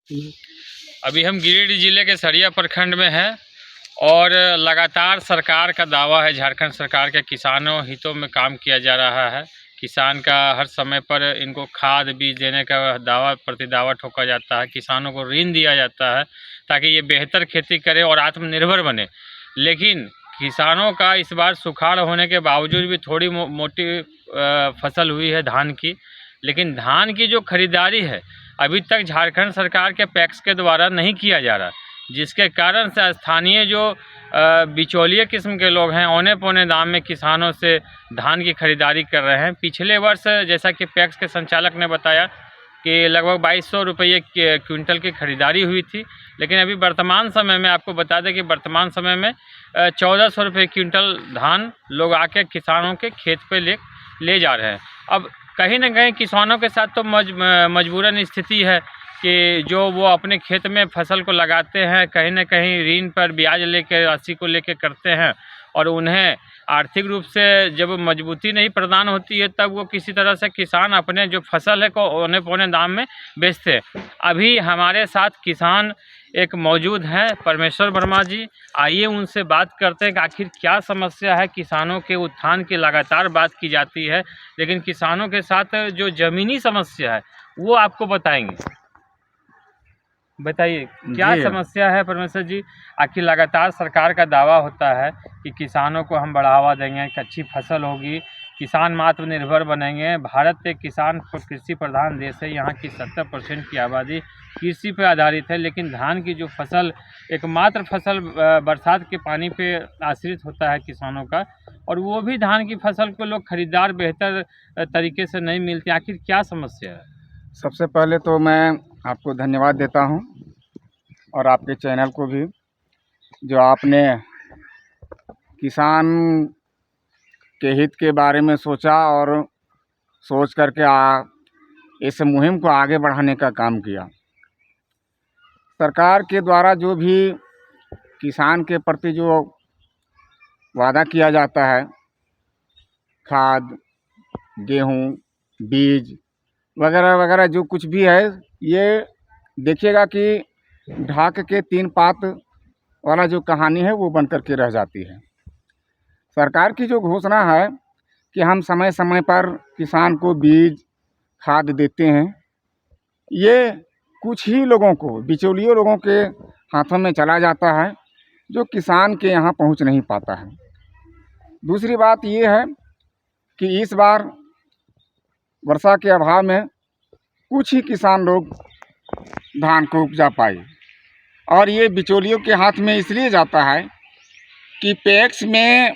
अभी हम गिरिडीह जिले के सरिया प्रखंड में हैं और लगातार सरकार का दावा है, झारखंड सरकार के किसानों हितों में काम किया जा रहा है। किसान का हर समय पर इनको खाद बीज देने का दावा प्रतिदावा ठोका जाता है, किसानों को ऋण दिया जाता है ताकि ये बेहतर खेती करे और आत्मनिर्भर बने। लेकिन किसानों का इस बार सुखाड़ होने के बावजूद भी थोड़ी मोटी फसल हुई है धान की, लेकिन धान की जो खरीदारी है अभी तक झारखंड सरकार के पैक्स के द्वारा नहीं किया जा रहा, जिसके कारण से स्थानीय जो बिचौलिए किस्म के लोग हैं औने पौने दाम में किसानों से धान की खरीदारी कर रहे हैं। पिछले वर्ष जैसा कि पैक्स के संचालक ने बताया कि लगभग 2200 रुपये क्विंटल की खरीदारी हुई थी, लेकिन अभी वर्तमान समय में आपको बता दें कि वर्तमान समय में 1400 रुपये क्विंटल धान लोग आके किसानों के खेत पे ले जा रहे हैं। अब कहीं ना कहीं किसानों के साथ तो मजबूरन स्थिति है कि जो वो अपने खेत में फसल को लगाते हैं, कहीं ना कहीं ऋण पर ब्याज लेकर राशि को लेकर करते हैं और उन्हें आर्थिक रूप से जब मजबूती नहीं प्रदान होती है तब वो किसी तरह से किसान अपने जो फसल है को औने पौने दाम में बेचते हैं। अभी हमारे साथ किसान एक मौजूद हैं, परमेश्वर वर्मा जी। आइए उनसे बात करते हैं कि आखिर क्या समस्या है। किसानों के उत्थान की लगातार बात की जाती है, लेकिन किसानों के साथ जो ज़मीनी समस्या है वो आपको बताएंगे। बताइए क्या समस्या है परमेश्वर जी। आखिर लगातार सरकार का दावा होता है कि किसानों को हम बढ़ावा देंगे, अच्छी फसल होगी, किसान आत्मनिर्भर बनेंगे। भारत एक किसान कृषि प्रधान देश है, यहाँ की 70% की आबादी कृषि पर आधारित है, लेकिन धान की जो फसल एकमात्र फसल बरसात के पानी पे आश्रित होता है किसानों का, और वो भी धान की फसल को लोग खरीदार बेहतर तरीके से नहीं मिलते। आखिर क्या समस्या है? सबसे पहले तो मैं आपको धन्यवाद देता हूं और आपके चैनल को भी, जो आपने किसान के हित के बारे में सोचा और सोच करके इस मुहिम को आगे बढ़ाने का काम किया। सरकार के द्वारा जो भी किसान के प्रति जो वादा किया जाता है, खाद, गेहूं, बीज वगैरह वगैरह जो कुछ भी है, ये देखिएगा कि ढाक के 3 पात वाला जो कहानी है वो बन कर के रह जाती है। सरकार की जो घोषणा है कि हम समय समय पर किसान को बीज खाद देते हैं, ये कुछ ही लोगों को, बिचौलियों लोगों के हाथों में चला जाता है, जो किसान के यहाँ पहुँच नहीं पाता है। दूसरी बात ये है कि इस बार वर्षा के अभाव में कुछ ही किसान लोग धान को उपजा पाए, और ये बिचौलियों के हाथ में इसलिए जाता है कि पैक्स में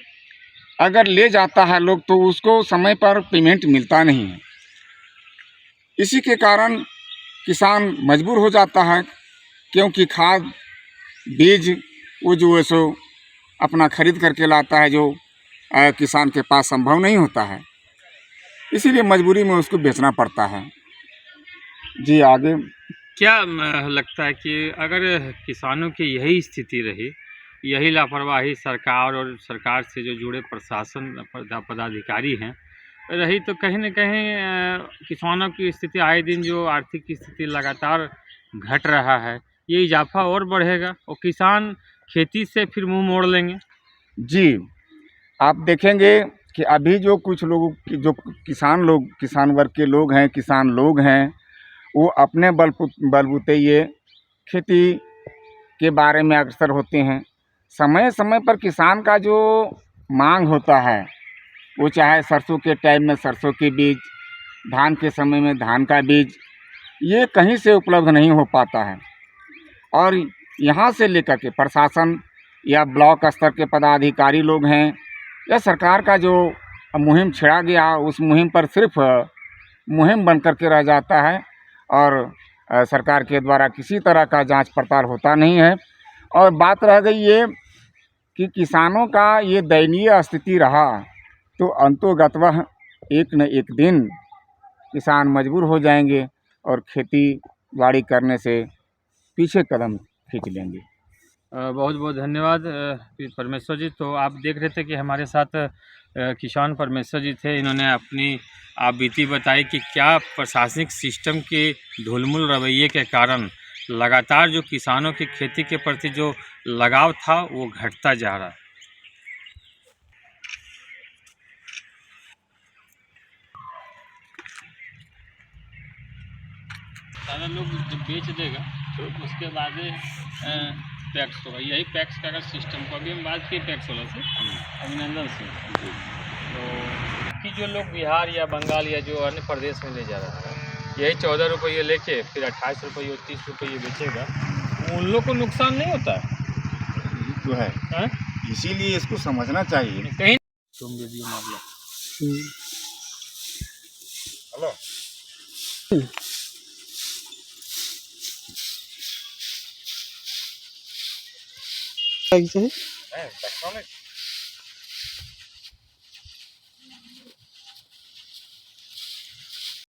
अगर ले जाता है लोग तो उसको समय पर पेमेंट मिलता नहीं है। इसी के कारण किसान मजबूर हो जाता है, क्योंकि खाद बीज वो जो है सो अपना खरीद करके लाता है, जो किसान के पास संभव नहीं होता है, इसीलिए मजबूरी में उसको बेचना पड़ता है। जी आगे क्या लगता है कि अगर किसानों की यही स्थिति रही, यही लापरवाही सरकार और सरकार से जो जुड़े प्रशासन पदाधिकारी हैं रही, तो कहीं ना कहीं किसानों की स्थिति आए दिन जो आर्थिक स्थिति लगातार घट रहा है, ये इजाफा और बढ़ेगा और किसान खेती से फिर मुंह मोड़ लेंगे। जी, आप देखेंगे कि अभी जो कुछ लोगों की जो किसान वर्ग के लोग हैं, किसान लोग हैं, वो अपने बलबूते ये खेती के बारे में अग्रसर होते हैं। समय समय पर किसान का जो मांग होता है, वो चाहे सरसों के टाइम में सरसों के बीज, धान के समय में धान का बीज, ये कहीं से उपलब्ध नहीं हो पाता है। और यहाँ से लेकर के प्रशासन या ब्लॉक स्तर के पदाधिकारी लोग हैं या सरकार का जो मुहिम छेड़ा गया, उस मुहिम पर सिर्फ मुहिम बन कर के रह जाता है और सरकार के द्वारा किसी तरह का जांच पड़ताल होता नहीं है। और बात रह गई ये कि किसानों का ये दयनीय स्थिति रहा, तो अंतोगतः एक न एक दिन किसान मजबूर हो जाएंगे और खेती बाड़ी करने से पीछे कदम खींच लेंगे। बहुत बहुत धन्यवाद परमेश्वर जी। तो आप देख रहे थे कि हमारे साथ किसान परमेश्वर जी थे। इन्होंने अपनी आप बीती बताई कि क्या प्रशासनिक सिस्टम के ढुलमुल रवैये के कारण लगातार जो किसानों की खेती के प्रति जो लगाव था वो घटता जा रहा है। सारा लोग जब बेच देगा तो उसके बाद टैक्स होगा, यही टैक्स का अगर सिस्टम को अभी हम बात की टैक्स वाला से अभिनंदन से, तो कि जो लोग बिहार या बंगाल या जो अन्य प्रदेश में ले जा रहा है यही 14 रुपये लेके फिर 28 रुपये 30 रुपये बेचेगा, उन लोग को नुकसान नहीं होता है? तो है, इसीलिए इसको समझना चाहिए। कहीं तुम वीडियो मार लो। हेलो।